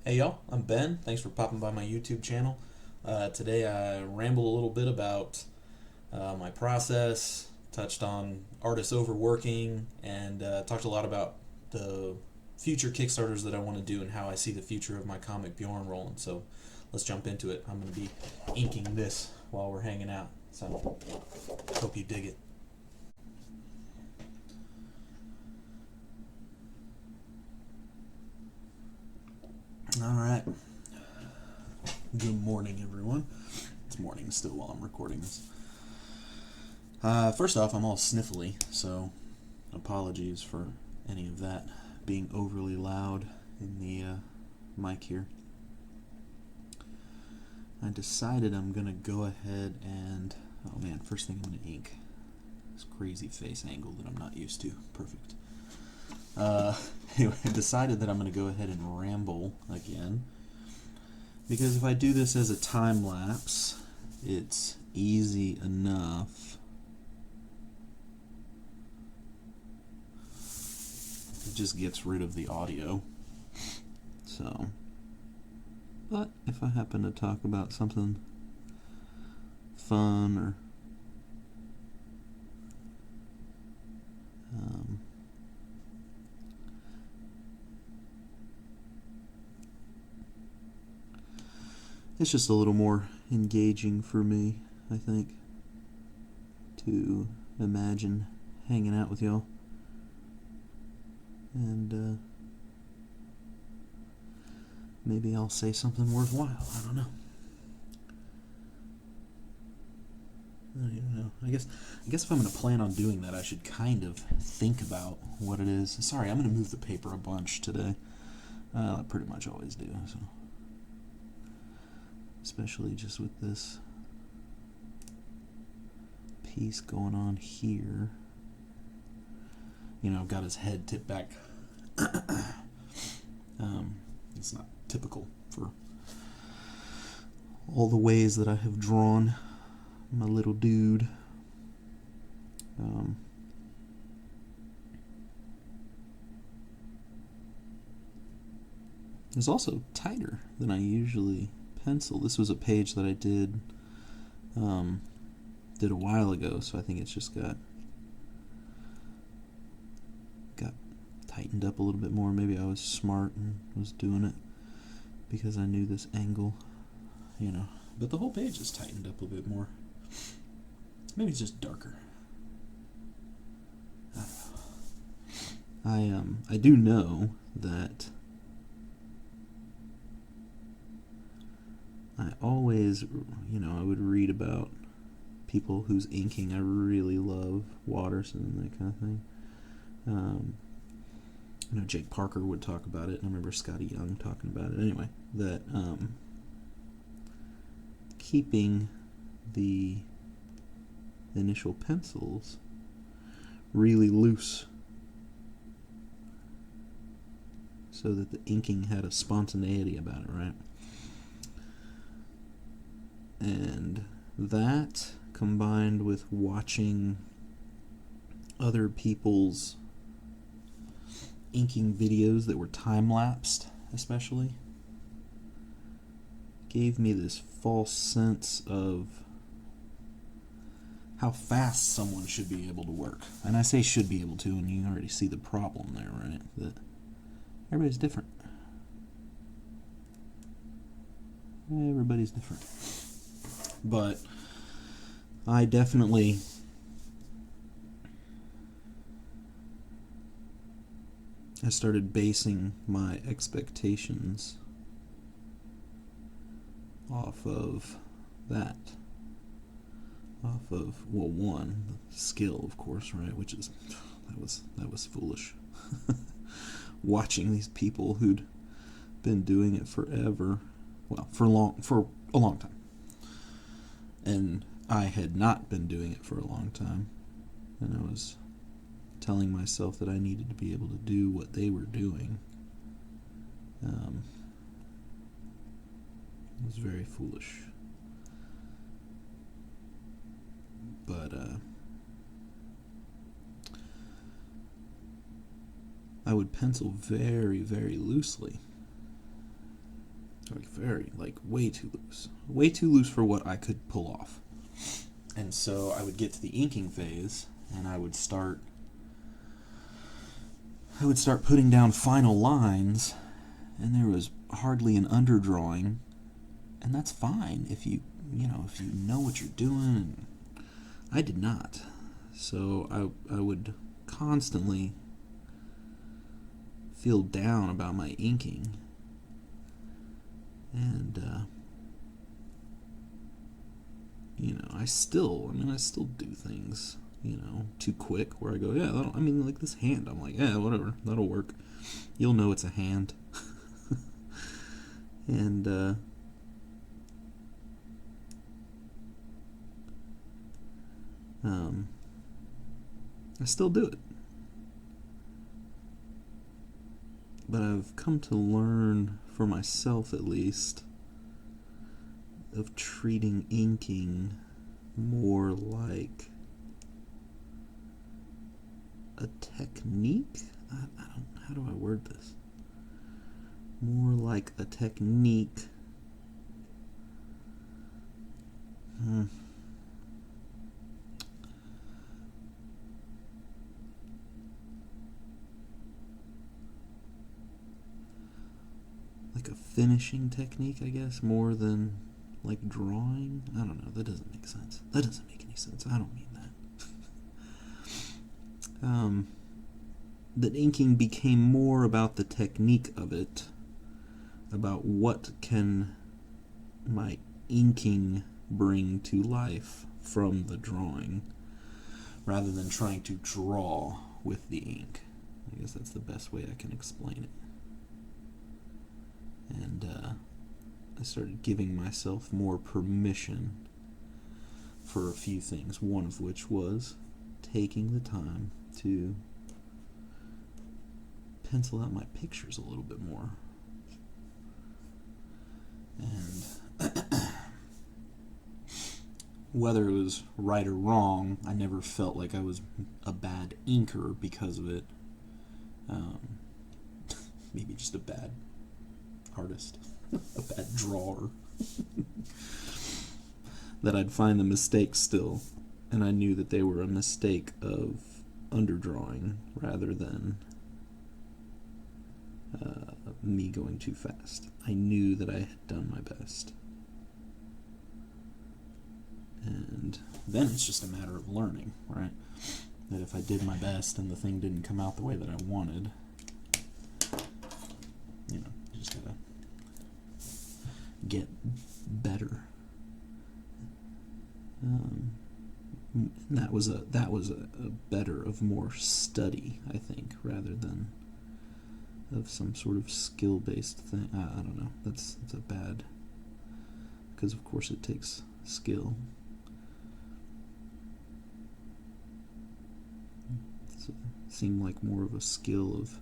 Hey y'all, I'm Ben. Thanks for popping by my YouTube channel. Today I ramble a little bit about my process, touched on artists overworking, and talked a lot about the future Kickstarters that I want to do and how I see the future of my comic Beorn rolling. So let's jump into it. I'm going to be inking this while we're hanging out. So hope you dig it. All right. Good morning, everyone. It's morning still while I'm recording this. First off, I'm all sniffly, so apologies for any of that being overly loud in the mic here. I decided I'm going to go ahead and... Oh man, first thing I'm going to ink. This crazy face angle that I'm not used to. Perfect. Anyway, I decided that I'm going to go ahead and ramble again. Because if I do this as a time lapse, it's easy enough. It just gets rid of the audio. So, but if I happen to talk about something fun or it's just a little more engaging for me, I think, to imagine hanging out with y'all. And maybe I'll say something worthwhile. I don't know. I don't even know. I guess if I'm going to plan on doing that, I should kind of think about what it is. Sorry, I'm going to move the paper a bunch today. I pretty much always do. So, especially just with this piece going on here. You know, I've got his head tipped back. It's not typical for all the ways that I have drawn my little dude. It's also tighter than I usually pencil. This was a page that I did a while ago, so I think it's just got tightened up a little bit more. Maybe I was smart and was doing it because I knew this angle, you know. But the whole page is tightened up a bit more. Maybe it's just darker. I do know that I always, I would read about people whose inking I really love, Watterson, that kind of thing. Jake Parker would talk about it, and I remember Scotty Young talking about it. Anyway, that keeping the initial pencils really loose so that the inking had a spontaneity about it, right? And that, combined with watching other people's inking videos that were time-lapsed, especially, gave me this false sense of how fast someone should be able to work. And I say should be able to, and you already see the problem there, right? That everybody's different. Everybody's different. But I definitely started basing my expectations off of that. Off of, well, one, the skill, of course, right? Which is, that was foolish. Watching these people who'd been doing it forever, well, for a long time. And I had not been doing it for a long time. And I was telling myself that I needed to be able to do what they were doing. It was very foolish. But I would pencil very, very loosely. like very, like way too loose for what I could pull off. And so I would get to the inking phase, and I would start putting down final lines, and there was hardly an underdrawing, and that's fine if you know what you're doing. I did not, so I would constantly feel down about my inking, and I still do things too quick, where I go, yeah, like this hand, I'm like, yeah, whatever, that'll work, you'll know it's a hand. And I still do it, but I've come to learn, for myself at least, of treating inking more like a technique. How do I word this? More like a technique. Like a finishing technique, I guess, more than like drawing. I don't know. That doesn't make sense. That doesn't make any sense. I don't mean that. That inking became more about the technique of it, about what can my inking bring to life from the drawing, rather than trying to draw with the ink. I guess that's the best way I can explain it. And I started giving myself more permission for a few things, one of which was taking the time to pencil out my pictures a little bit more. And whether it was right or wrong, I never felt like I was a bad inker because of it. Maybe just a bad artist, a bad drawer. That I'd find the mistakes still, and I knew that they were a mistake of underdrawing rather than me going too fast. I knew that I had done my best. And then it's just a matter of learning, right? That if I did my best and the thing didn't come out the way that I wanted, you just gotta get better. That was a better of more study, I think, rather than of some sort of skill-based thing. I don't know. That's a bad, because of course it takes skill. It seemed like more of a skill of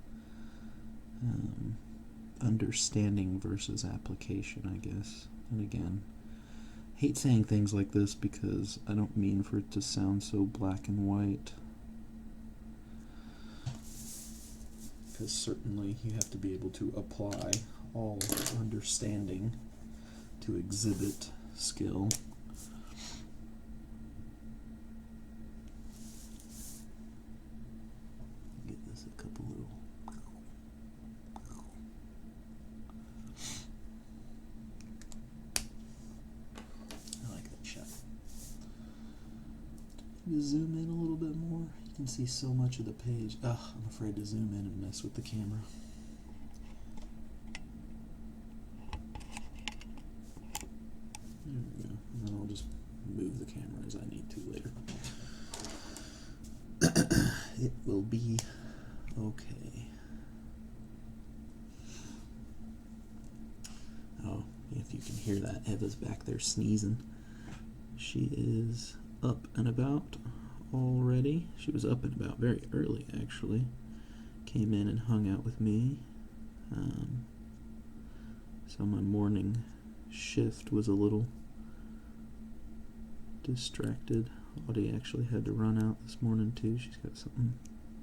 understanding versus application, I guess. And again, I hate saying things like this because I don't mean for it to sound so black and white. Because certainly you have to be able to apply all understanding to exhibit skill. Give this a couple little. I like that shot. You zoom in a little bit more. You can see so much of the page. Ugh, I'm afraid to zoom in and mess with the camera. There we go. And then I'll just move the camera as I need to later. It will be okay. Oh, if you can hear that, Eva's back there sneezing. She is up and about already. She was up and about very early, actually. Came in and hung out with me. So my morning shift was a little distracted. Audie actually had to run out this morning too. She's got something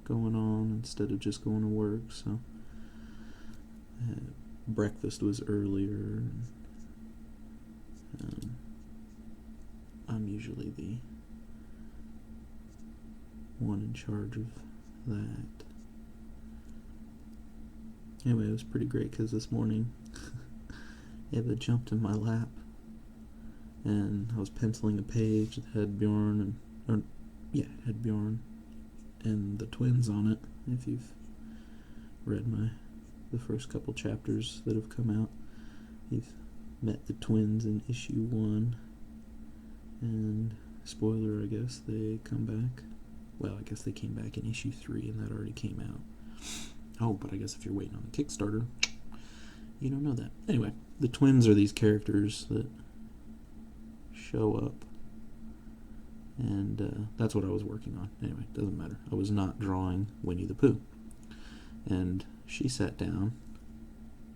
going on instead of just going to work, so breakfast was earlier. I'm usually the one in charge of that. Anyway, it was pretty great because this morning Eva jumped in my lap and I was penciling a page that had Beorn had Beorn and the twins on it. If you've read the first couple chapters that have come out, you've met the twins in issue 1, and spoiler, I guess they come back. Well, I guess they came back in issue 3, and that already came out. Oh, but I guess if you're waiting on the Kickstarter, you don't know that. Anyway, the twins are these characters that show up, and that's what I was working on. Anyway, doesn't matter. I was not drawing Winnie the Pooh. And she sat down,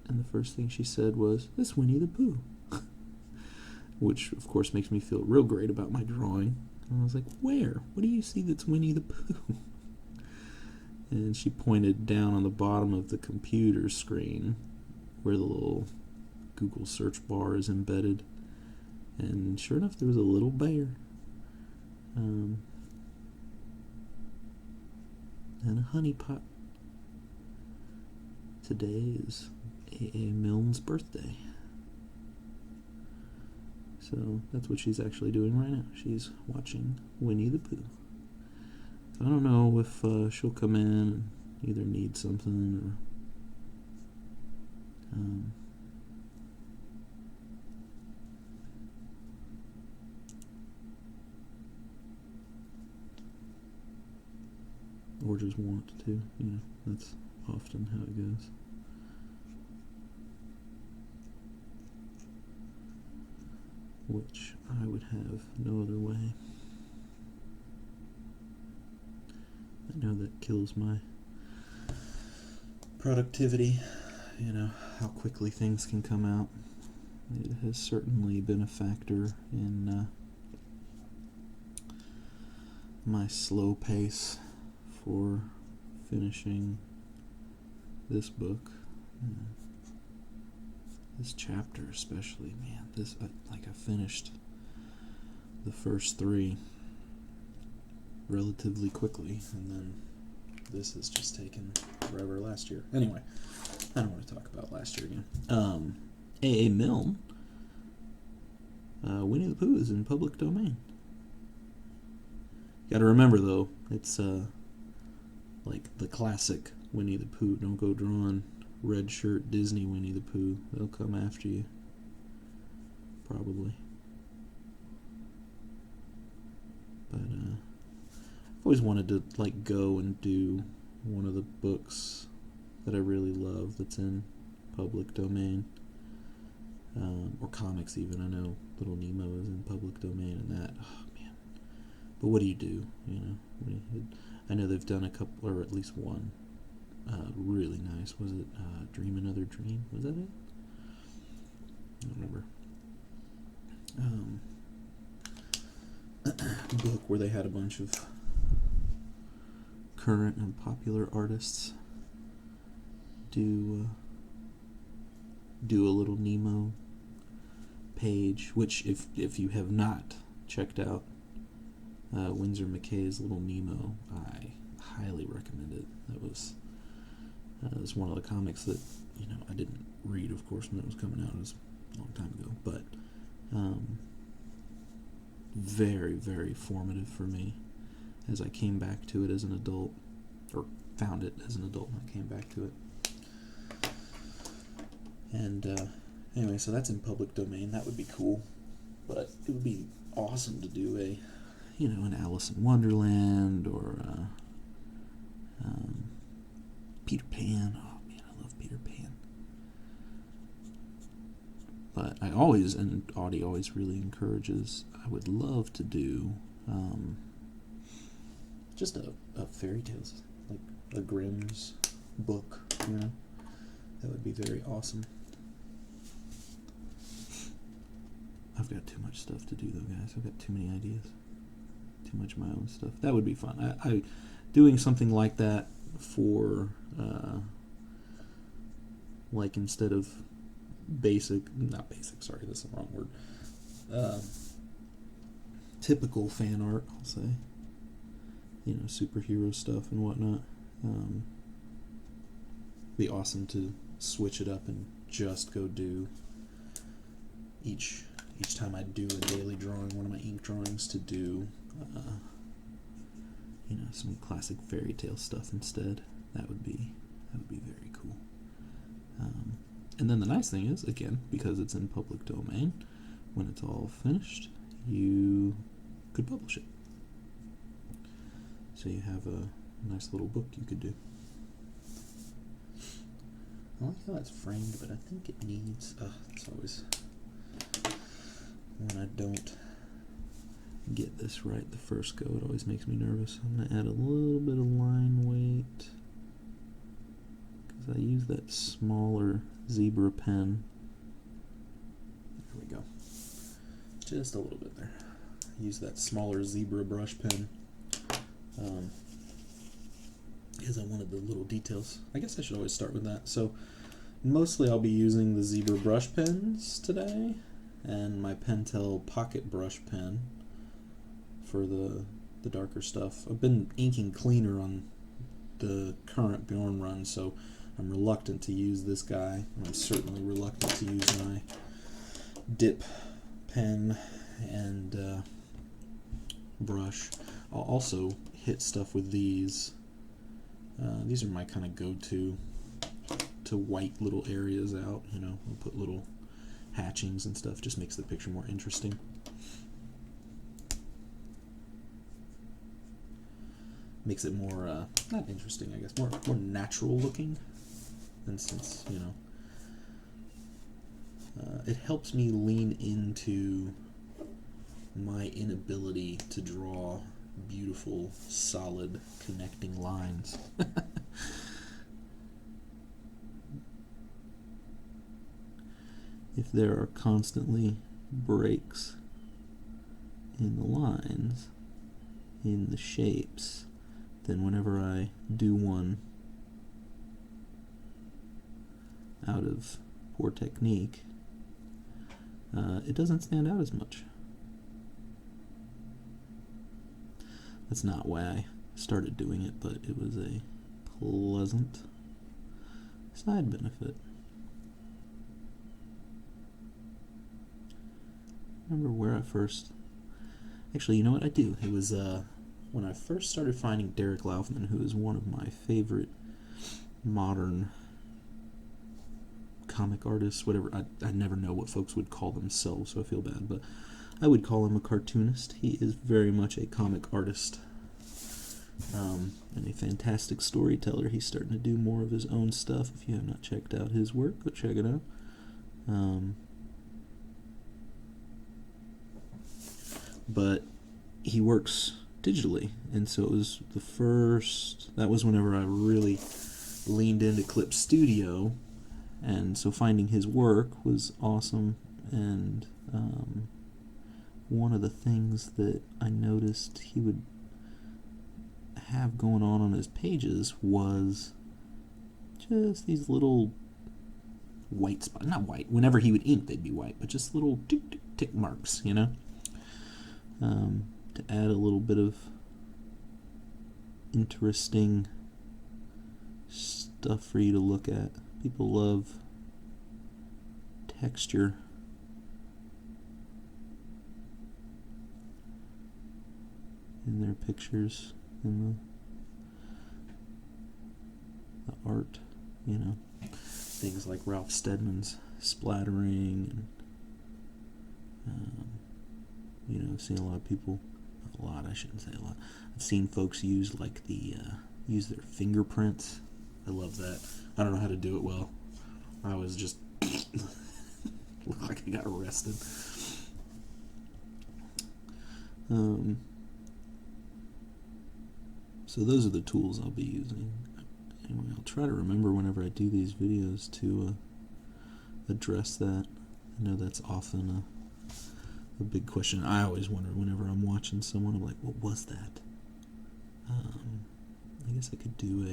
and the first thing she said was, "This Winnie the Pooh." Which, of course, makes me feel real great about my drawing. And I was like, where? What do you see that's Winnie the Pooh? And she pointed down on the bottom of the computer screen where the little Google search bar is embedded. And sure enough, there was a little bear. And a honey pot. Today is A.A. Milne's birthday. So that's what she's actually doing right now. She's watching Winnie the Pooh. So I don't know if she'll come in and either need something or just want to. That's often how it goes. Which I would have no other way. I know that kills my productivity, how quickly things can come out. It has certainly been a factor in my slow pace for finishing this book. This chapter especially, man, I finished the first 3 relatively quickly, and then this has just taken forever last year. Anyway, I don't want to talk about last year again. A.A. Milne, Winnie the Pooh is in public domain. Gotta remember, though, it's like the classic Winnie the Pooh. Don't go drawing red shirt Disney Winnie the Pooh. They'll come after you. Probably. But I've always wanted to go and do one of the books that I really love that's in public domain. Or comics even. I know Little Nemo is in public domain and that. Oh man. But what do you do? I know they've done a couple, or at least one. Really nice. Was it Dream Another Dream? Was that it? I don't remember. Book where they had a bunch of current and popular artists do a Little Nemo page, which if you have not checked out Winsor McKay's Little Nemo, I highly recommend it. That was one of the comics that I didn't read, of course, when it was coming out. It was a long time ago, but very, very formative for me as I came back to it as an adult, or found it as an adult when I came back to it. And anyway, so that's in public domain. That would be cool, but it would be awesome to do an Alice in Wonderland or Peter Pan. Oh man, I love Peter Pan. But I always, and Audie always really encourages, I would love to do just a fairy tales, like a Grimm's book, That would be very awesome. I've got too much stuff to do though, guys. I've got too many ideas. Too much of my own stuff. That would be fun. I doing something like that for like instead of not basic, sorry, that's the wrong word, typical fan art, I'll say, superhero stuff and whatnot. Be awesome to switch it up and just go do each time I do a daily drawing, one of my ink drawings, to do some classic fairy tale stuff instead. That would be very cool. And then the nice thing is, again, because it's in public domain, when it's all finished, you could publish it. So you have a nice little book you could do. I like how it's framed, but I think it needs... it's always... when I don't get this right the first go, it always makes me nervous. I'm going to add a little bit of line weight, because I use that smaller zebra pen. There we go. Just a little bit there. I use that smaller zebra brush pen because I wanted the little details. I guess I should always start with that. So mostly I'll be using the zebra brush pens today and my Pentel pocket brush pen for the darker stuff. I've been inking cleaner on the current Beorn run, so I'm reluctant to use this guy. I'm certainly reluctant to use my dip pen and brush. I'll also hit stuff with these. These are my kind of go-to to white little areas out. I'll put little hatchings and stuff. Just makes the picture more interesting. Makes it more not interesting, I guess, more natural looking. And since it helps me lean into my inability to draw beautiful, solid, connecting lines. If there are constantly breaks in the lines, in the shapes, then whenever I do one out of poor technique, it doesn't stand out as much. That's not why I started doing it, but it was a pleasant side benefit. I remember where I first... Actually, you know what I do? It was when I first started finding Derek Laufman, who is one of my favorite modern comic artists, whatever. I never know what folks would call themselves, so I feel bad, but I would call him a cartoonist. He is very much a comic artist and a fantastic storyteller. He's starting to do more of his own stuff. If you have not checked out his work, go check it out. But he works digitally, and so it was that was whenever I really leaned into Clip Studio, and so finding his work was awesome. And one of the things that I noticed he would have going on his pages was just these little white spots. Not white. Whenever he would ink, they'd be white, but just little tick marks, to add a little bit of interesting stuff for you to look at. People love texture. In their pictures, in the art, things like Ralph Steadman's splattering, and I've seen a lot of people, I shouldn't say a lot, I've seen folks use use their fingerprints. I love that. I don't know how to do it well. I was just looked like I got arrested. So those are the tools I'll be using. Anyway, I'll try to remember whenever I do these videos to address that. I know that's often a big question. I always wonder whenever I'm watching someone, I'm like, what was that? I guess I could do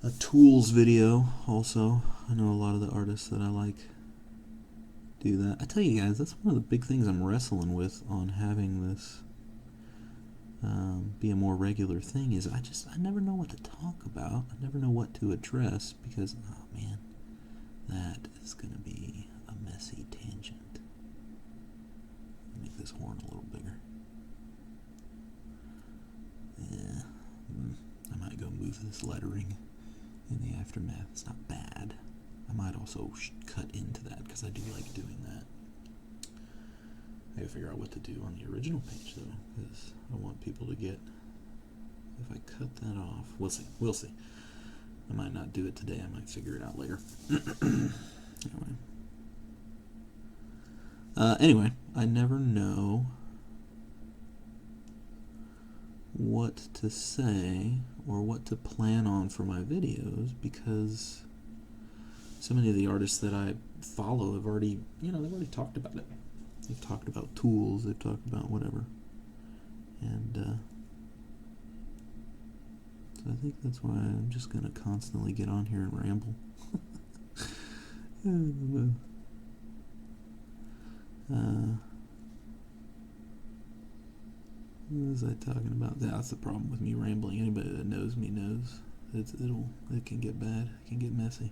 a tools video also. I know a lot of the artists that I like do that. I tell you guys, that's one of the big things I'm wrestling with on having this be a more regular thing, is I never know what to talk about. I never know what to address, because, oh man, that is going to be a messy tangent. Make this horn a little bigger. Yeah, I might go move this lettering in the aftermath. It's not bad. I might also cut into that, because I do like doing that. I gotta figure out what to do on the original page, though, because I want people to get... If I cut that off... We'll see. We'll see. I might not do it today. I might figure it out later. Anyway, I never know what to say or what to plan on for my videos, because so many of the artists that I follow have already, they've already talked about it. They've talked about tools, they've talked about whatever. And so I think that's why I'm just going to constantly get on here and ramble. What was I talking about? That's the problem with me rambling. Anybody that knows me knows it can get bad. It can get messy.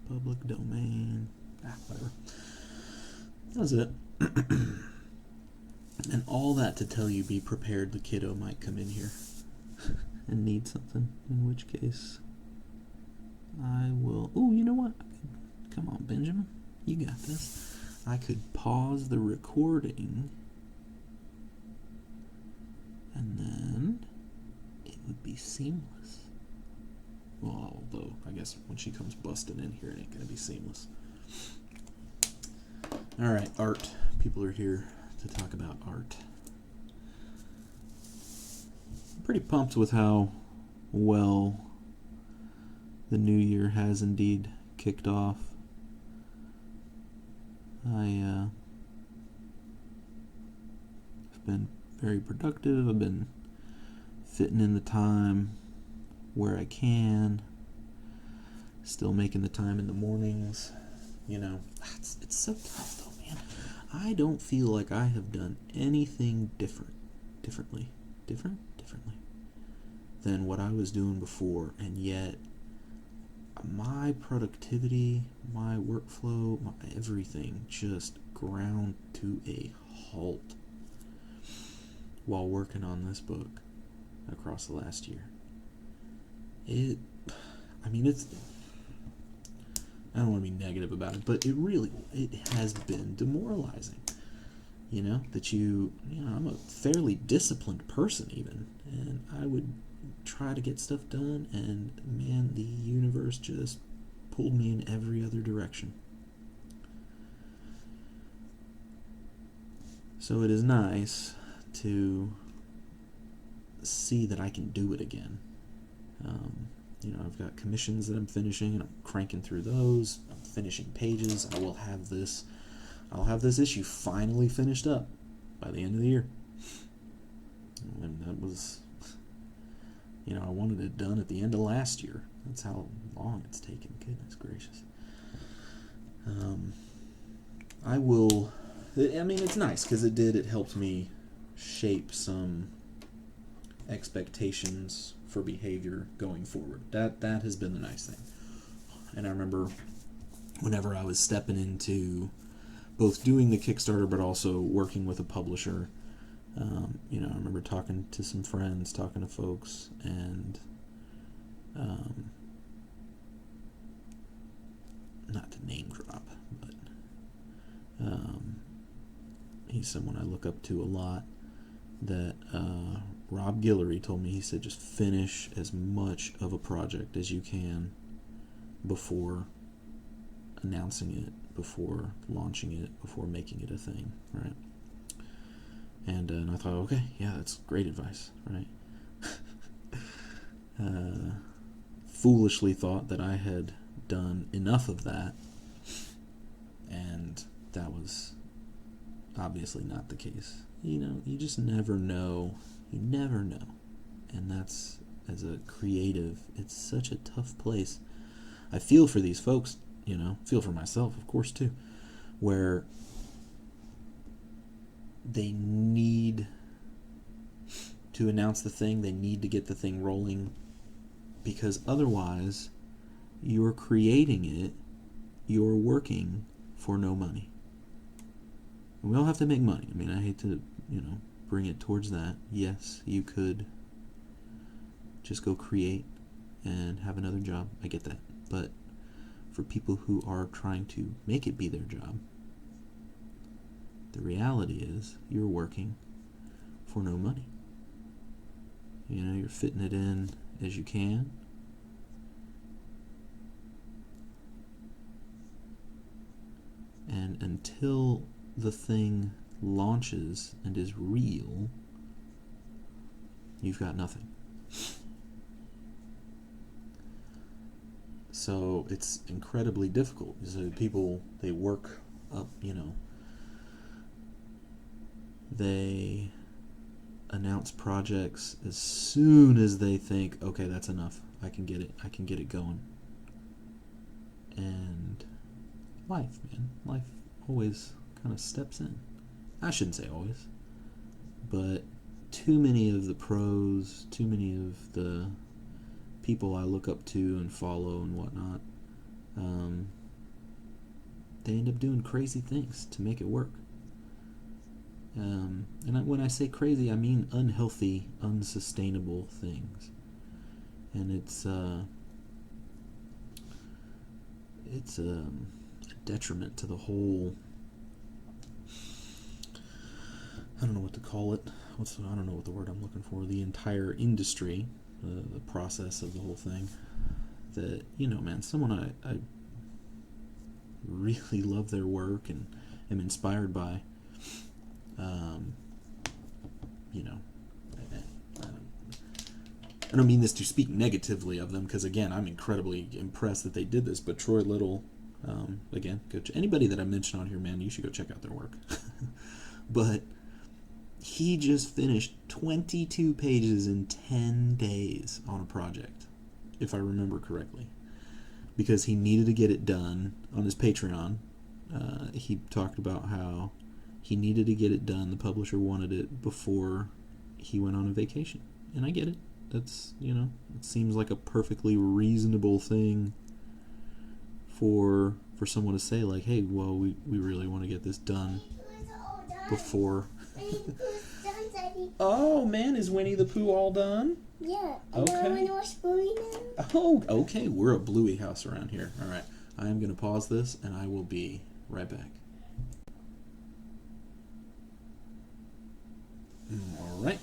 Public domain. Whatever. That was it. And all that to tell you, be prepared. The kiddo might come in here and need something. In which case, I will. Oh, you know what? Come on, Benjamin. You got this. I could pause the recording, and then it would be seamless. Well, although, I guess when she comes busting in here, it ain't going to be seamless. Alright, art. People are here to talk about art. I'm pretty pumped with how well the new year has indeed kicked off. I've been very productive. I've been fitting in the time where I can. Still making the time in the mornings. It's so tough though, man. I don't feel like I have done anything differently than what I was doing before, and yet my productivity, my workflow, my everything just ground to a halt while working on this book across the last year. It's I don't want to be negative about it, but it has been demoralizing. That I'm a fairly disciplined person even, and I would try to get stuff done, and man, the universe just pulled me in every other direction. So it is nice to see that I can do it again. I've got commissions that I'm finishing, and I'm cranking through those. I'm finishing pages. I'll have this issue finally finished up by the end of the year. And that was, I wanted it done at the end of last year. That's how long it's taken. Goodness gracious. It's nice because it helped me shape some expectations for behavior going forward. That has been the nice thing. And I remember whenever I was stepping into both doing the Kickstarter but also working with a publisher, I remember talking to some friends, talking to folks, and not to name drop, but he's someone I look up to a lot, that Rob Guillory told me. He said, just finish as much of a project as you can before announcing it, before launching it, before making it a thing, right? And I thought, okay, yeah, that's great advice, right? Foolishly thought that I had done enough of that, and that was obviously not the case. you just never know. You never know. And that's, as a creative, it's such a tough place. I feel for these folks, feel for myself, of course, too, where they need to announce the thing, they need to get the thing rolling, because otherwise you're creating it, you're working for no money. And we all have to make money. I mean, I hate to, bring it towards that. Yes, you could just go create and have another job. I get that. But for people who are trying to make it be their job, the reality is you're working for no money. You're fitting it in as you can. And until the thing launches and is real, you've got nothing. So it's incredibly difficult. So people, they work up, they announce projects as soon as they think, okay, that's enough. I can get it going. And life always kind of steps in. I shouldn't say always, but too many of the pros, too many of the people I look up to and follow and whatnot, they end up doing crazy things to make it work. And when I say crazy, I mean unhealthy, unsustainable things. And it's a detriment to the whole, I don't know what to call it. I don't know what the word I'm looking for. The entire industry, the process of the whole thing. That, man, someone I really love their work and am inspired by. I don't mean this to speak negatively of them, because again, I'm incredibly impressed that they did this. But Troy Little, again, anybody that I mention on here, man, you should go check out their work. But he just finished 22 pages in 10 days on a project, if I remember correctly, because he needed to get it done on his Patreon. He talked about how he needed to get it done. The publisher wanted it before he went on a vacation. And I get it. That's, it seems like a perfectly reasonable thing for someone to say, like, hey, well, we really want to get this done before. Oh, man, is Winnie the Pooh all done? Yeah. Okay. I want to watch Bluey now. Oh, okay. We're a Bluey house around here. All right. I am going to pause this, and I will be right back. All right.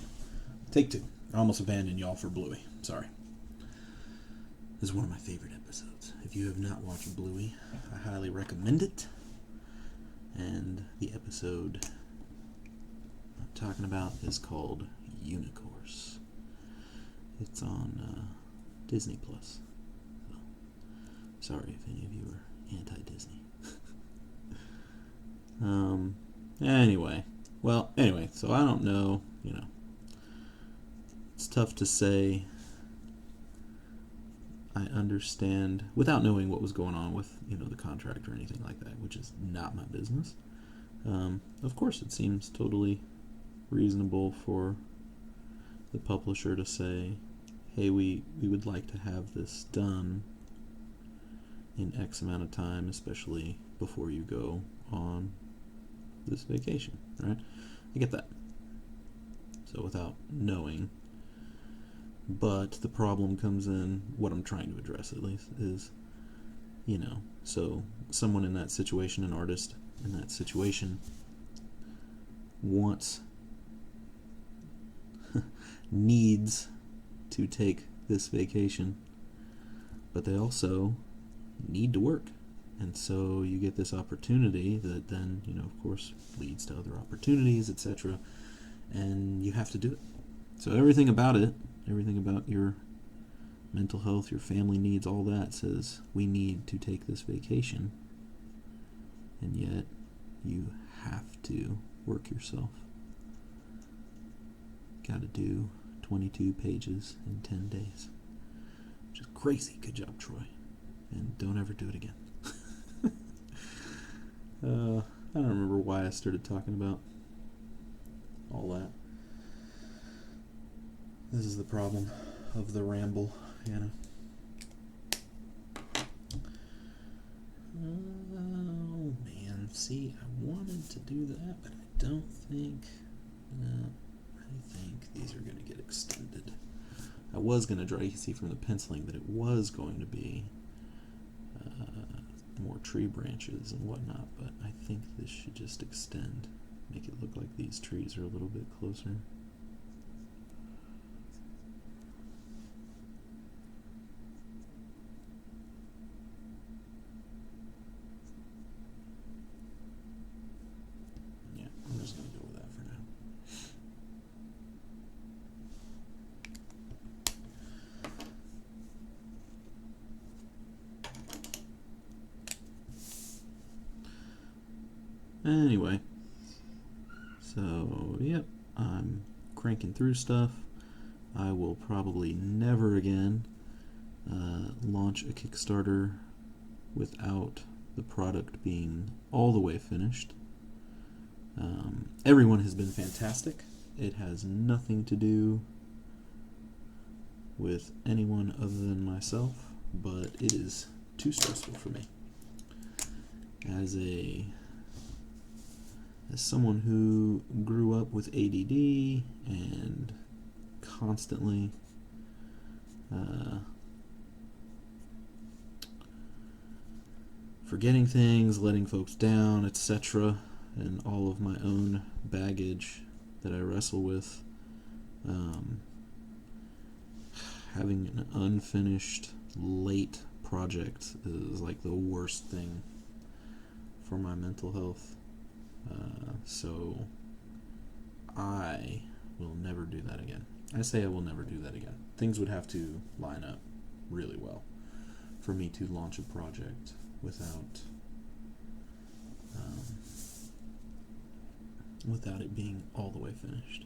Take two. I almost abandoned y'all for Bluey. Sorry. This is one of my favorite episodes. If you have not watched Bluey, I highly recommend it. And the episode I'm talking about is called Unicourse. It's on Disney Plus. So, sorry if any of you are anti-Disney. Anyway, so I don't know, it's tough to say I understand without knowing what was going on with, the contract or anything like that, which is not my business. Of course, it seems totally reasonable for the publisher to say, hey, we would like to have this done in X amount of time, especially before you go on this vacation, right? I get that. So without knowing, but the problem comes in, what I'm trying to address at least, is, so someone in that situation, an artist in that situation, needs to take this vacation, but they also need to work. And so you get this opportunity that then, of course, leads to other opportunities, etc. And you have to do it. So everything about it, everything about your mental health, your family needs, all that says we need to take this vacation. And yet you have to work yourself got to do 22 pages in 10 days. Which is crazy. Good job, Troy. And don't ever do it again. I don't remember why I started talking about all that. This is the problem of the ramble, Hannah. Oh man, see, I wanted to do that, but I don't think. No, I think these are going to get extended. I was going to draw, you can see from the penciling that it was going to be more tree branches and whatnot, but I think this should just extend, make it look like these trees are a little bit closer. Yeah, I'm just going to go with that for now. Anyway, so yep, I'm cranking through stuff. I will probably never again launch a Kickstarter without the product being all the way finished. Everyone has been fantastic. It has nothing to do with anyone other than myself, but it is too stressful for me. As someone who grew up with ADD and constantly forgetting things, letting folks down, etc., and all of my own baggage that I wrestle with, having an unfinished late project is like the worst thing for my mental health. So I will never do that again. I say I will never do that again. Things would have to line up really well for me to launch a project without it being all the way finished.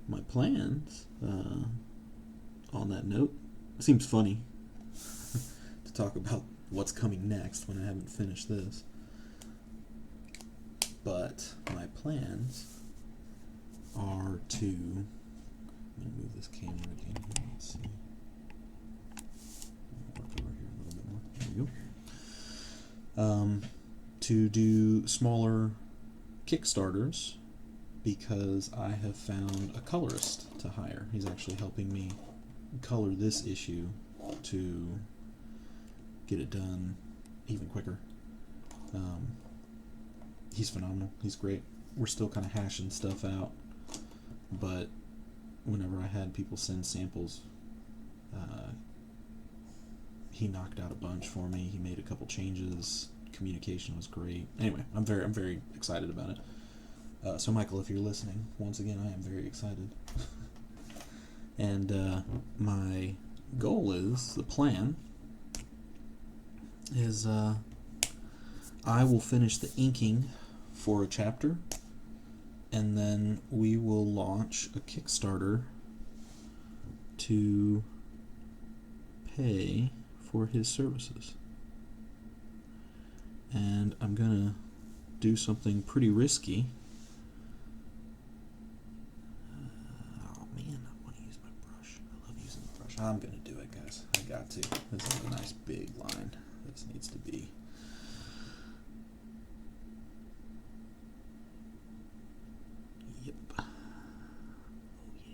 My plans, on that note, it seems funny to talk about what's coming next when I haven't finished this. But my plans are to... Let me move this camera again here. Let's see. Work over here a little bit more. There we go. To do smaller Kickstarters because I have found a colorist to hire. He's actually helping me color this issue to get it done even quicker. He's phenomenal. He's great. We're still kind of hashing stuff out, but whenever I had people send samples, he knocked out a bunch for me. He made a couple changes. Communication was great. Anyway, I'm very excited about it. So Michael, if you're listening, once again, I am very excited. And my goal is, the plan is, I will finish the inking for a chapter, and then we will launch a Kickstarter to pay for his services. And I'm gonna do something pretty risky. Oh man, I want to use my brush. I love using the brush. I'm gonna do it, guys. I got to. This is a nice big line. This needs to be. Yep. Oh yeah.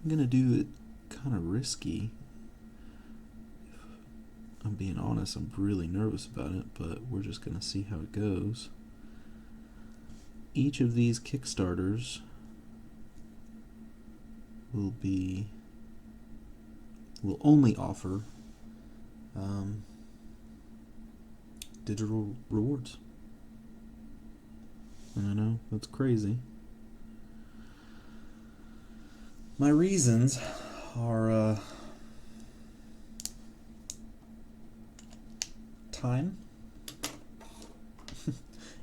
I'm gonna do it kind of risky. If I'm being honest, I'm really nervous about it, but we're just gonna see how it goes. Each of these Kickstarters will only offer digital rewards. And I know that's crazy. My reasons are time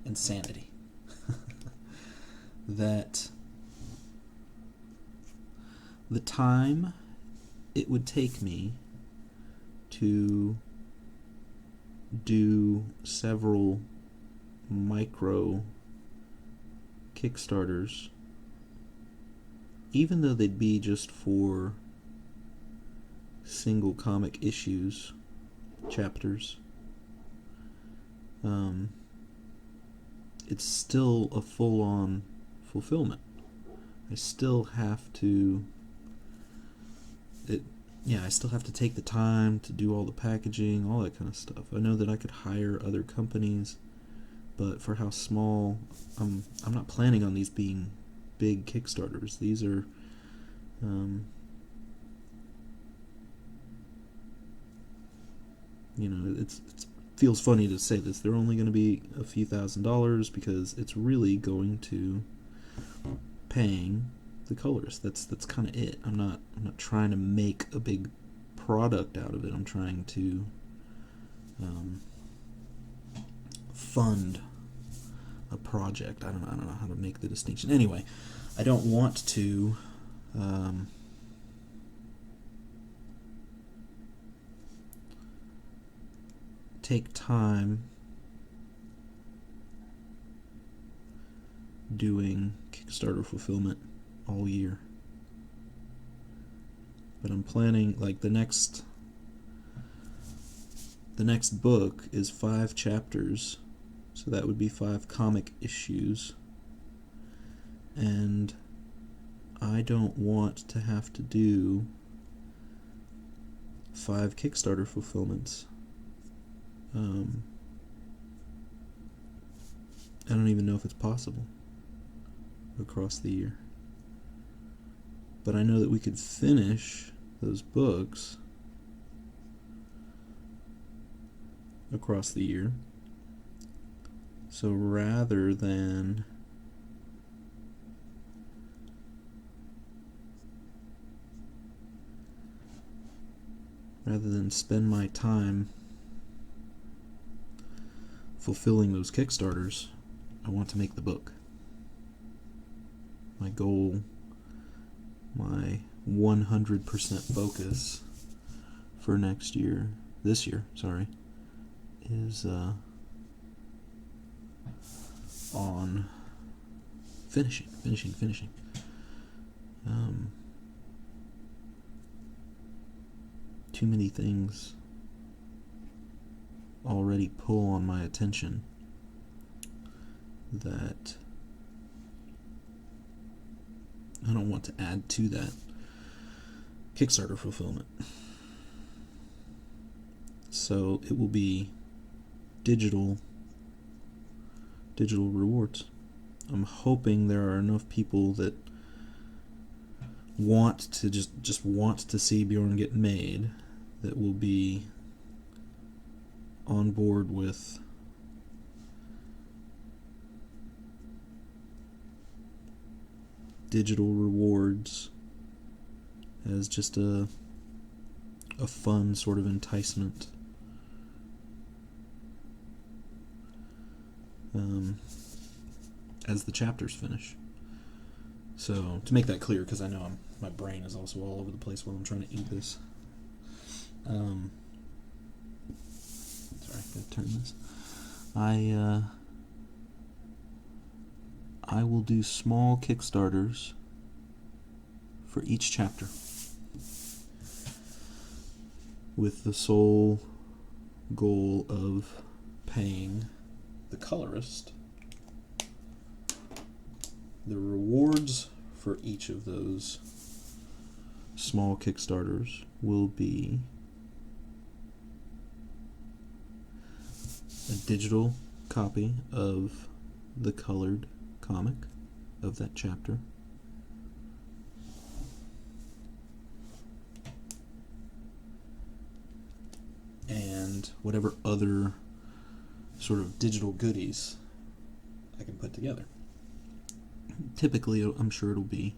and sanity. That the time it would take me to do several micro Kickstarters, even though they'd be just for single comic issues, chapters, it's still a full-on fulfillment. I still have to I still have to take the time to do all the packaging, all that kind of stuff. I know that I could hire other companies, but for how small, I'm not planning on these being big Kickstarters. These are it feels funny to say this. They're only going to be a few $1,000s because it's really going to paying the colors. That's kind of it. I'm not trying to make a big product out of it. I'm trying to fund a project. I don't know how to make the distinction. Anyway, I don't want to take time doing Kickstarter fulfillment all year. But I'm planning, like, the next book is 5 chapters, so that would be 5 comic issues, and I don't want to have to do 5 Kickstarter fulfillments. I don't even know if it's possible across the year. But I know that we could finish those books across the year. So rather than spend my time fulfilling those Kickstarters, I want to make the book. My goal, my 100% focus for this year, is on finishing. Too many things already pull on my attention that I don't want to add to that Kickstarter fulfillment. So it will be digital rewards. I'm hoping there are enough people that want to just want to see Beorn get made that will be on board with digital rewards as just a fun sort of enticement. As the chapters finish. So, to make that clear, because I know my brain is also all over the place while I'm trying to eat this. Sorry, I gotta turn this. I will do small Kickstarters for each chapter, with the sole goal of paying the colorist. The rewards for each of those small Kickstarters will be a digital copy of the colored comic of that chapter, and whatever other sort of digital goodies I can put together. Typically, I'm sure it'll be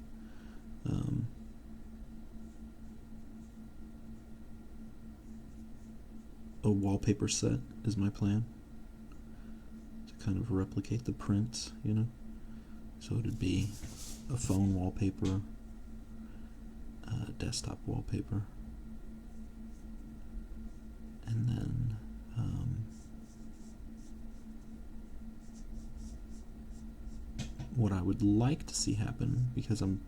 a wallpaper set is my plan, to kind of replicate the prints, you know. So it'd be a phone wallpaper, desktop wallpaper, and then what I would like to see happen, because I'm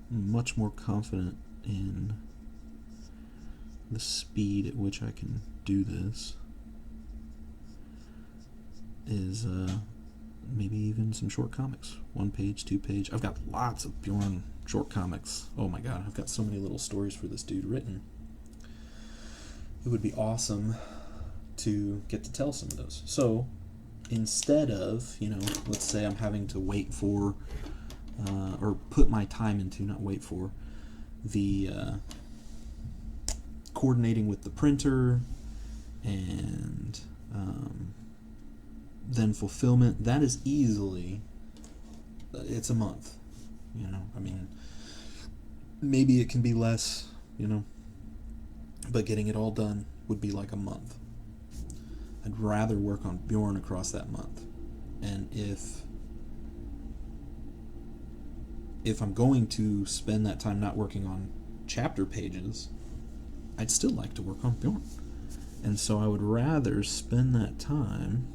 much more confident in the speed at which I can do this, is maybe even some short comics, 1 page, 2 page. I've got lots of Beorn short comics. Oh my god, I've got so many little stories for this dude written. It would be awesome to get to tell some of those. So instead of, you know, let's say I'm having to wait for, or put my time into, not wait for, the coordinating with the printer and then fulfillment, that is easily, it's a month, you know. I mean, maybe it can be less, you know, but getting it all done would be like a month. I'd rather work on Beorn across that month. And if I'm going to spend that time not working on chapter pages, I'd still like to work on Beorn. And so I would rather spend that time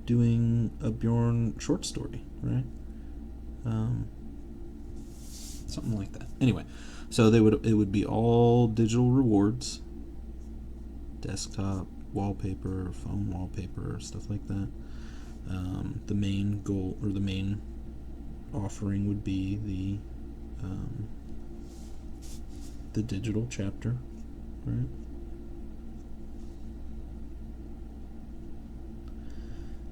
doing a Beorn short story, right? Something like that. Anyway, so it would be all digital rewards, desktop wallpaper, phone wallpaper, stuff like that. The main goal, or the main offering, would be the digital chapter, right?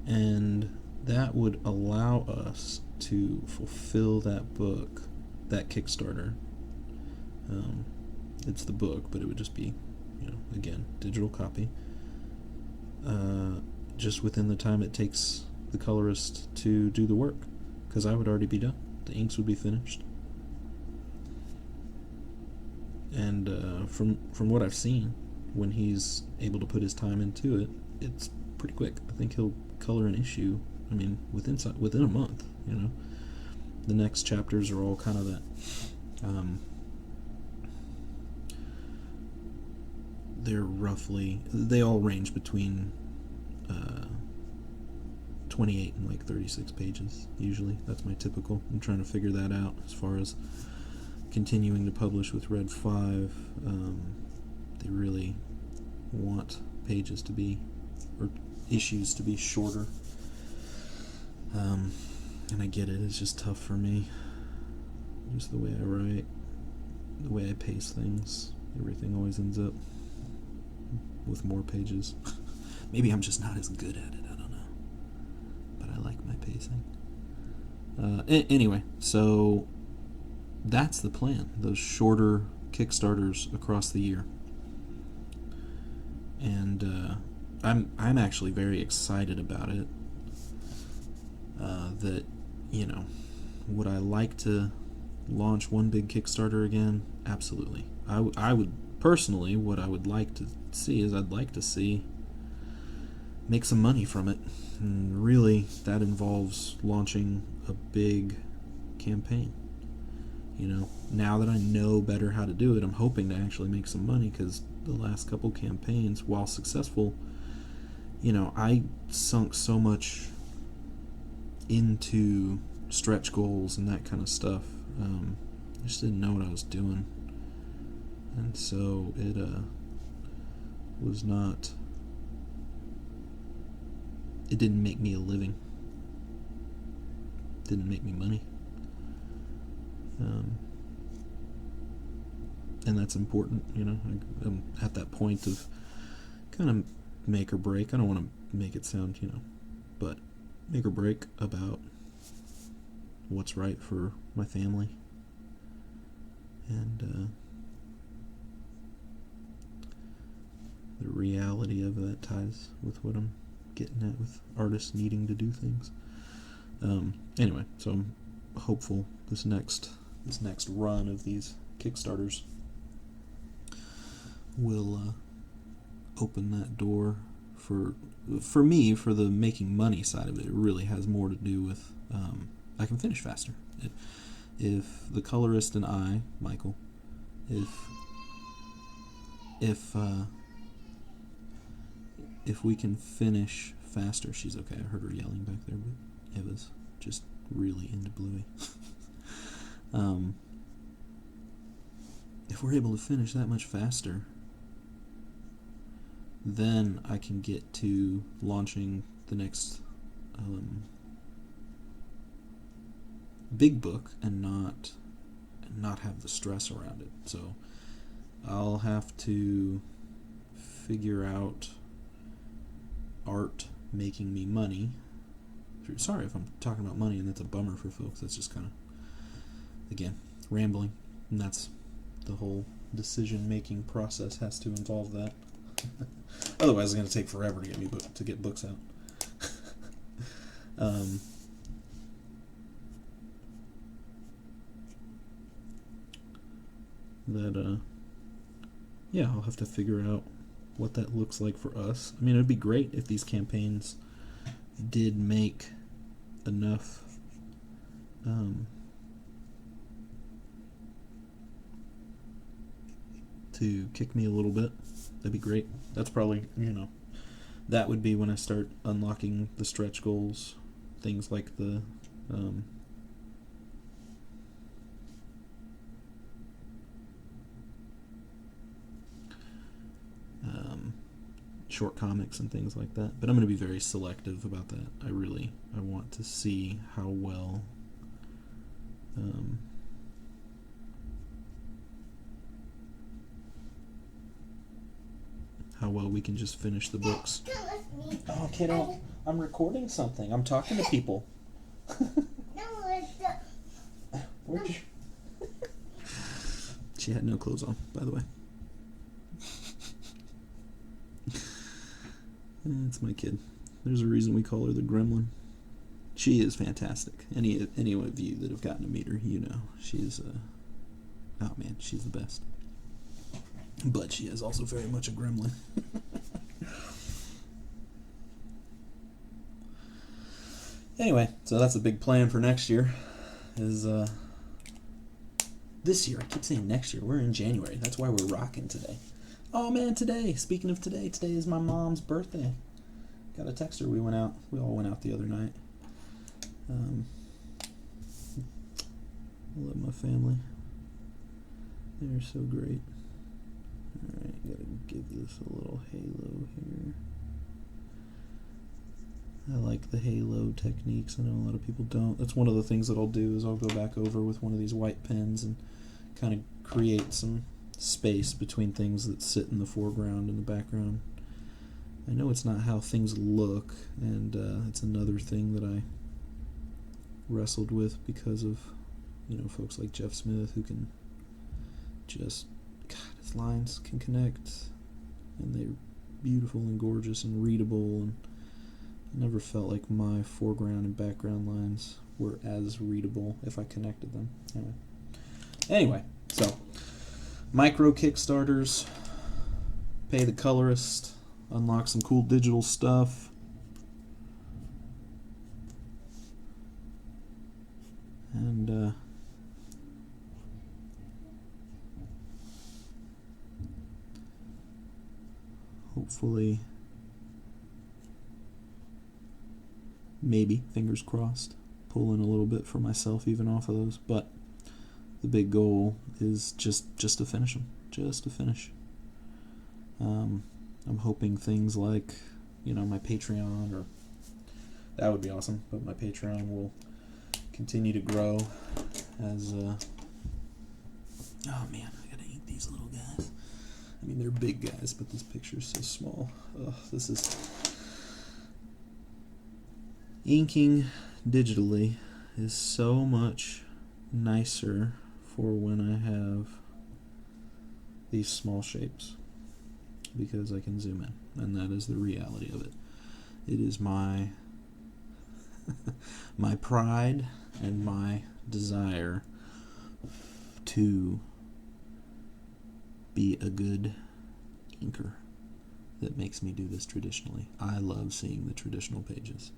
And that would allow us to fulfill that book, that Kickstarter. It's the book, but it would just be, you know, again, digital copy. Just within the time it takes the colorist to do the work, because I would already be done. The inks would be finished. And from what I've seen, when he's able to put his time into it, it's pretty quick. I think he'll color an issue, I mean, within a month, you know. The next chapters are all kind of that, they all range between 28 and like 36 pages, usually. That's my typical. I'm trying to figure that out as far as continuing to publish with Red 5. They really want pages to be, or issues to be, shorter. And I get it, it's just tough for me. Just the way I write, the way I pace things, everything always ends up with more pages. Maybe I'm just not as good at it, I don't know. But I like my pacing. Anyway, so that's the plan. Those shorter Kickstarters across the year. And I'm actually very excited about it. That, you know, would I like to launch one big Kickstarter again? Absolutely. I would personally, what I would like to see is, I'd like to see make some money from it. And really, that involves launching a big campaign. You know, now that I know better how to do it, I'm hoping to actually make some money, because the last couple campaigns, while successful, you know, I sunk so much into stretch goals and that kind of stuff. I just didn't know what I was doing, and so it was not. It didn't make me a living. Didn't make me money. And that's important, you know. I'm at that point of kind of make or break. I don't want to make it sound, you know, but make or break about what's right for my family. And the reality of that ties with what I'm getting at with artists needing to do things. Anyway, so I'm hopeful this next run of these Kickstarters will open that door for me, for the making money side of it. It really has more to do with I can finish faster. If the colorist and I, Michael, if we can finish faster, she's okay. I heard her yelling back there, but Eva's just really into Bluey. If we're able to finish that much faster, then I can get to launching the next big book and not have the stress around it. So I'll have to figure out art making me money. Sorry if I'm talking about money and that's a bummer for folks. That's just kind of, again, rambling, and that's the whole decision-making process has to involve that. Otherwise, it's going to take forever to get books out. I'll have to figure out what that looks like for us. I mean, it'd be great if these campaigns did make enough to kick me a little bit. That'd be great. That's probably, that would be when I start unlocking the stretch goals, things like the short comics and things like that. But I'm going to be very selective about that. I want to see how well we can just finish the books. Oh, kiddo, I'm recording something. I'm talking to people. Where'd you... She had no clothes on, by the way. It's my kid. There's a reason we call her the Gremlin. She is fantastic. Any of you that have gotten to meet her, she's oh man, she's the best. But she is also very much a gremlin. Anyway, so that's a big plan for next year. Is this year? I keep saying next year. We're in January. That's why we're rocking today. Oh man, today. Speaking of today is my mom's birthday. Got a text her. We all went out the other night. I love my family. They're so great. Alright, gotta give this a little halo here. I like the halo techniques. I know a lot of people don't. That's one of the things that I'll do is I'll go back over with one of these white pens and kind of create some space between things that sit in the foreground and the background. I know it's not how things look, and it's another thing that I wrestled with because of, folks like Jeff Smith who can just, his lines can connect, and they're beautiful and gorgeous and readable, and I never felt like my foreground and background lines were as readable if I connected them. Anyway, so micro Kickstarters, pay the colorist, unlock some cool digital stuff. And hopefully, maybe, fingers crossed, pull in a little bit for myself even off of those. But the big goal is just to finish them, just to finish. I'm hoping things like, my Patreon, or that would be awesome, but my Patreon will continue to grow as, oh man, I gotta eat these little guys. I mean, they're big guys, but this picture's so small. This is... Inking digitally is so much nicer for when I have these small shapes, because I can zoom in, and that is the reality of it. It is my my pride and my desire to be a good inker, that makes me do this traditionally. I love seeing the traditional pages.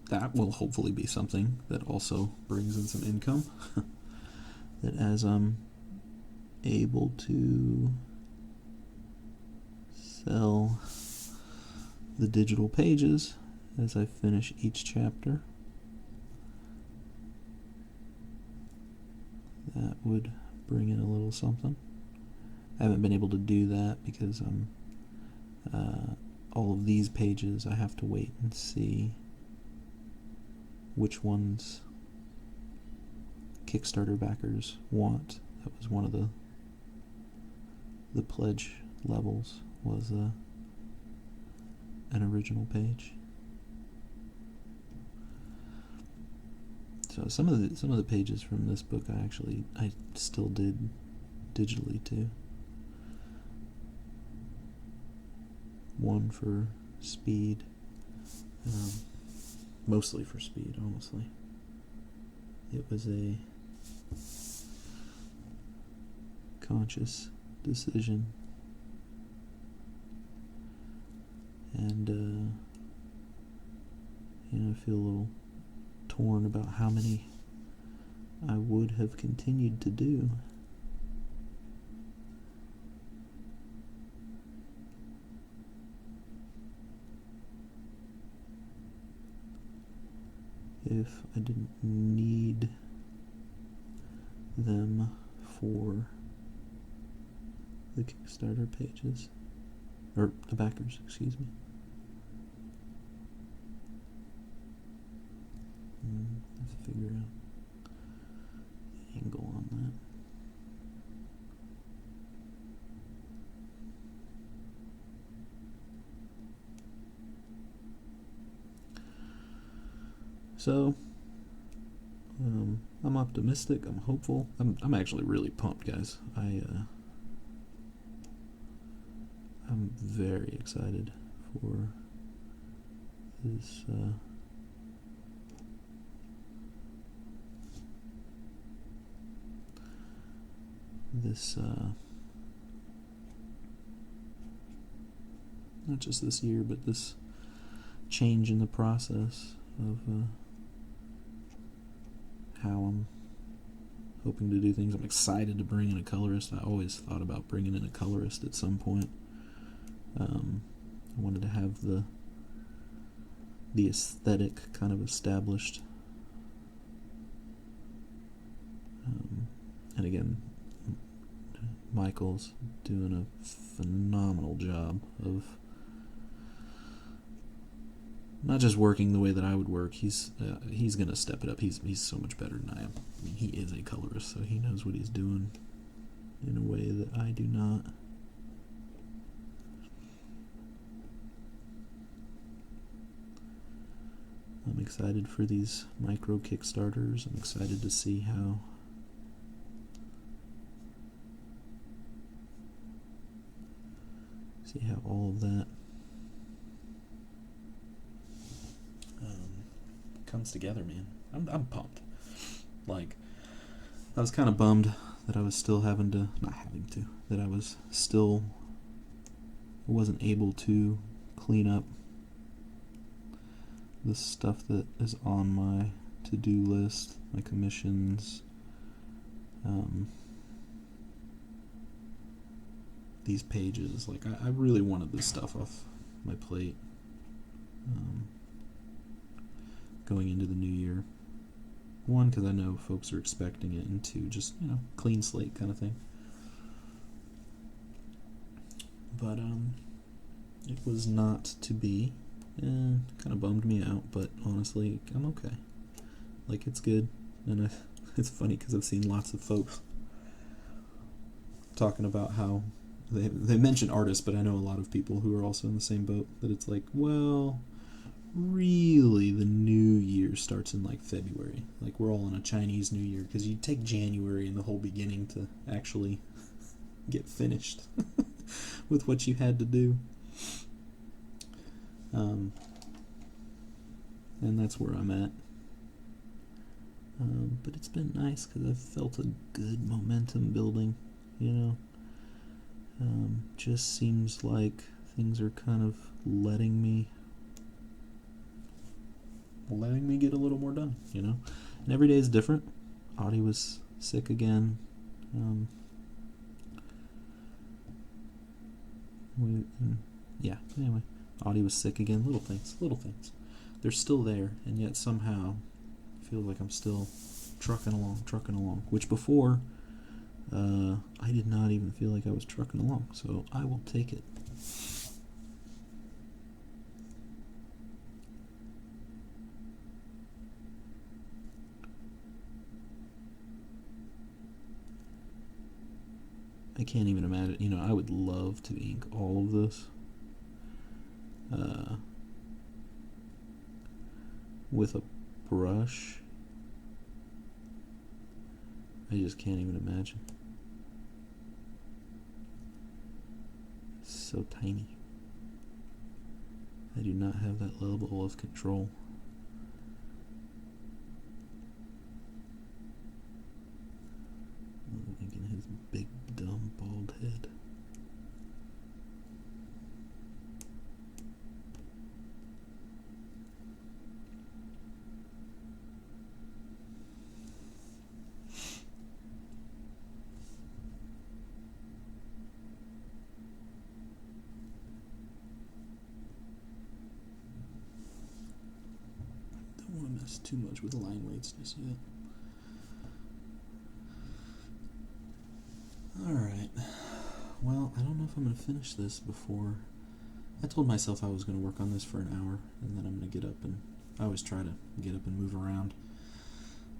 That will hopefully be something that also brings in some income. That as I'm able to sell the digital pages as I finish each chapter, that would bring in a little something. I haven't been able to do that because I'm all of these pages I have to wait and see which ones Kickstarter backers want. That was one of the pledge levels, was an original page. So some of the pages from this book I still did digitally too. One for speed, mostly for speed, honestly. It was a conscious decision, and I feel a little torn about how many I would have continued to do. If I didn't need them for the Kickstarter pages, or the backers, excuse me. Let's figure out the angle on that. So, I'm optimistic, I'm hopeful, I'm actually really pumped, guys. I'm very excited for this, not just this year, but this change in the process of how I'm hoping to do things. I'm excited to bring in a colorist. I always thought about bringing in a colorist at some point. I wanted to have the aesthetic kind of established. And again, Michael's doing a phenomenal job of not just working the way that I would work. He's going to step it up. He's so much better than I am. I mean, he is a colorist, so he knows what he's doing in a way that I do not. I'm excited for these micro Kickstarters. I'm excited to see how all of that comes together, man. I'm pumped. Like, I was kind of bummed that I was still that I wasn't able to clean up the stuff that is on my to-do list, my commissions, these pages. Like, I really wanted this stuff off my plate going into the new year. One, because I know folks are expecting it, and two, just, clean slate kind of thing. But it was not to be. Kind of bummed me out, but honestly, I'm okay. Like, it's good, and it's funny because I've seen lots of folks talking about how they mention artists, but I know a lot of people who are also in the same boat, that it's like, well, really the new year starts in like February. Like, we're all on a Chinese New Year, because you take January and the whole beginning to actually get finished with what you had to do. And that's where I'm at. But it's been nice because I've felt a good momentum building, Just seems like things are kind of letting me get a little more done, you know? And every day is different. Audie was sick again. Anyway, Audie was sick again. Little things. They're still there, and yet somehow I feel like I'm still trucking along, which before, I did not even feel like I was trucking along, so I will take it. I can't even imagine, you know, I would love to ink all of this with a brush. I just can't even imagine. It's so tiny. I do not have that level of control. Thinking his big, dumb, bald head. Don't want to mess too much with line weights just yet. Alright, well, I don't know if I'm going to finish this before. I told myself I was going to work on this for an hour, and then I'm going to get up and, I always try to get up and move around,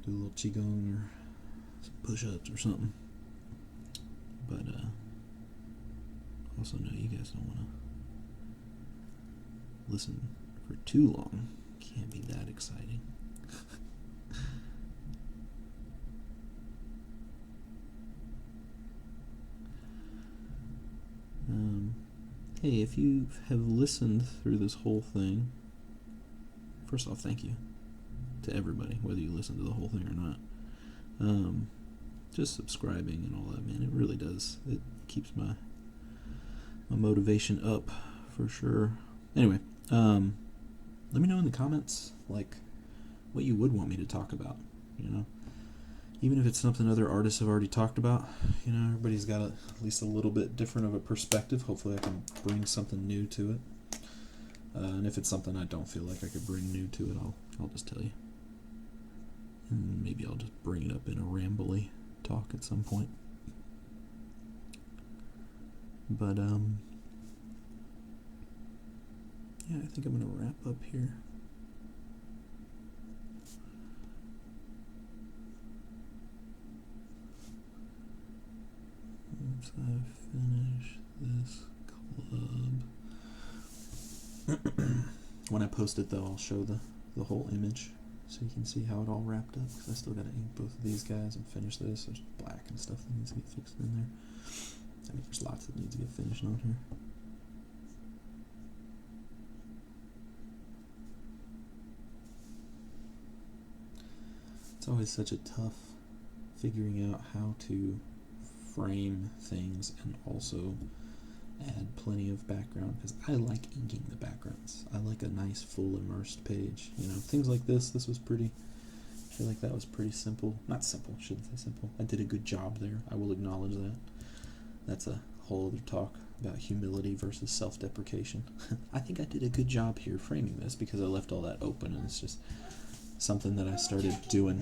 do a little qigong or some push-ups or something. But, also know you guys don't want to listen for too long. Can't be that exciting. Hey, if you have listened through this whole thing, first off, thank you to everybody, whether you listen to the whole thing or not. Just subscribing and all that, man, it really does. It keeps my motivation up, for sure. Anyway, let me know in the comments, like, what you would want me to talk about, you know? Even if it's something other artists have already talked about, you know, everybody's got at least a little bit different of a perspective. Hopefully I can bring something new to it. And if it's something I don't feel like I could bring new to it, I'll just tell you. And maybe I'll just bring it up in a rambly talk at some point. But, yeah, I think I'm going to wrap up here. Once I finish this club. When I post it, though, I'll show the whole image so you can see how it all wrapped up, because I still got to ink both of these guys and finish this. There's black and stuff that needs to get fixed in there. I mean, there's lots that needs to get finished on here. It's always such a tough figuring out how to frame things and also add plenty of background, because I like inking the backgrounds. I like a nice full immersed page, you know, things like this was pretty, I feel like that was pretty simple. Not simple, shouldn't say simple. I did a good job there, I will acknowledge that. That's a whole other talk about humility versus self-deprecation. I think I did a good job here framing this because I left all that open, and it's just something that I started doing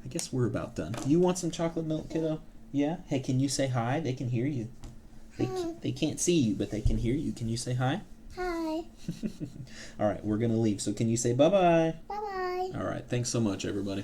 I guess we're about done. You want some chocolate milk, kiddo? Yeah? Hey, can you say hi? They can hear you. They can't see you, but they can hear you. Can you say hi? Hi. All right, we're going to leave. So can you say bye-bye? Bye-bye. All right, thanks so much, everybody.